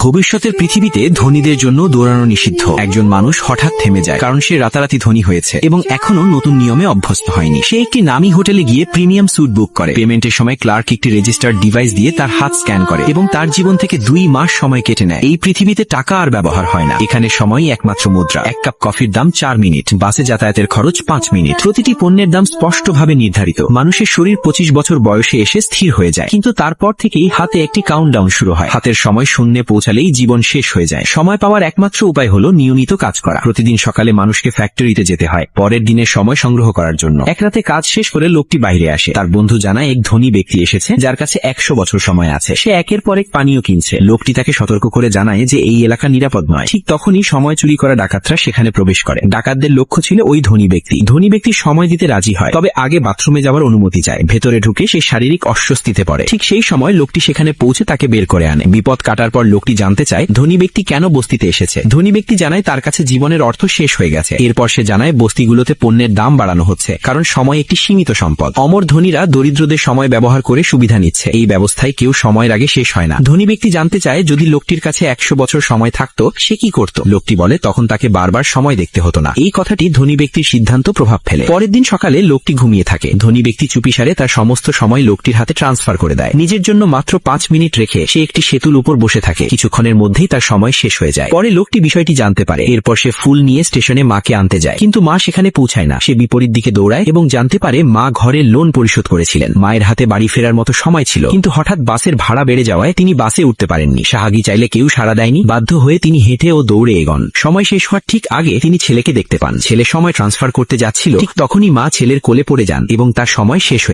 ভবিষ্যতের পৃথিবীতে ধনীদের জন্য দৌড়ানো নিষিদ্ধ। একজন মানুষ হঠাৎ থেমে যায় কারণ সে রাতারাতি ধনী হয়েছে এবং এখনো নতুন নিয়মে অভ্যস্ত হয়নি। সে একটি নামী হোটেলে গিয়ে প্রিমিয়াম স্যুট বুক করে। পেমেন্টের সময় ক্লার্ক একটি রেজিস্টার্ড ডিভাইস দিয়ে তার হাত স্ক্যান করে এবং তার জীবন থেকে 2 মাস সময় কেটে নেয়। এই পৃথিবীতে টাকা আর ব্যবহার হয় না, এখানে সময়ই একমাত্র মুদ্রা। এক কাপ কফির দাম 4 মিনিট, বাসে যাতায়াতের খরচ 5 মিনিট। প্রতিটি পণ্যের দাম স্পষ্টভাবে নির্ধারিত। মানুষের শরীর 25 বছর বয়সে এসে স্থির হয়ে যায়, কিন্তু তারপর থেকেই হাতে একটি কাউন্টডাউন শুরু হয়। হাতের সময় শূন্যে পৌঁছালেই জীবন শেষ হয়ে যায়। সময় পাওয়ার একমাত্র উপায় হলো নিয়মিত কাজ করা। প্রতিদিন সকালে মানুষকে ফ্যাক্টরিতে যেতে হয় পরের দিনের সময় সংগ্রহ করার জন্য। এক রাতে কাজ শেষ করে লোকটি বাইরে আসে। তার বন্ধু জানায় এক ধনী ব্যক্তি এসেছে যার কাছে 100 বছর সময় আছে। সে একের পর এক পানীয় কিনছে। লোকটি তাকে সতর্ক করে জানায় যে এই এলাকা নিরাপদ নয়। ঠিক তখনই সময় চুরি করা ডাকাতরা সেখানে প্রবেশ করে। ডাকাতদের লক্ষ্য ছিল ওই ধনী ব্যক্তি। ধনী ব্যক্তি সময় দিতে রাজি হয়, তবে আগে বাথরুমে যাওয়ার অনুমতি চায়। ভেতরে ঢুকে সে শারীরিক অস্বস্তিতে পড়ে। ঠিক সেই সময় লোকটি সেখানে পৌঁছে তাকে বের করে আনে। বিপদ কাটার পর লোকটি জানতে চায় ধনী ব্যক্তি কেন বস্তিতে এসেছে। ধনী ব্যক্তি জানায় তার কাছে জীবনের অর্থ শেষ হয়ে গেছে। এরপর সে জানায় বস্তিগুলোতে পণ্যের দাম বাড়ানো হচ্ছে কারণ সময় একটি সীমিত সম্পদ। অমর ধনীরা দরিদ্রদের সময় ব্যবহার করে সুবিধা নিচ্ছে। এই ব্যবস্থায় কেউ সময়ের আগে শেষ হয় না। ধনী ব্যক্তি জানতে চায় যদি লোকটির কাছে 100 বছর সময় থাকতো সে কি করত। লোকটি বলে তখন তাকে বারবার সময় দেখতে হতো না। এই কথাটি ধনী ব্যক্তির সিদ্ধান্ত প্রভাব ফেলে। পরের দিন সকালে লোকটি ঘুমিয়ে থাকে। ধনী ব্যক্তি চুপিসারে তার সমস্ত সময় লোকটির হাতে ট্রান্সফার করে দেয়। নিজের জন্য মাত্র 5 মিনিট রেখে সে একটি সেতুর উপর বসে থাকে। কিছুক্ষণের মধ্যেই তার সময় শেষ হয়ে যায়। পরে লোকটি বিষয়টি জানতে পারে। এরপর সে ফুল নিয়ে স্টেশনে মাকে আনতে যায়, কিন্তু মা সেখানে পৌঁছায় না। সে বিপরীত দিকে দৌড়ায় এবং জানতে পারে মা ঘরের লোন পরিশোধ করেছিলেন। মায়ের হাতে বাড়ি ফেরার মতো সময় ছিল, কিন্তু হঠাৎ বাসের ভাড়া বেড়ে যাওয়ায় তিনি বাসে উঠতে পারেননি। সাহাগী চাইলে কেউ সাড়া দেয়নি। বাধ্য হয়ে তিনি হেঁটে ও দৌড়ে এগোন। সময় শেষ হওয়ার ঠিক আগে তিনি ছেলেকে দেখতে পান। ছেলে সময় ট্রান্সফার করতে যাচ্ছিল, ঠিক তখনই মা ছেলের কোলে পড়ে যান এবং তার সময় শেষ হয়ে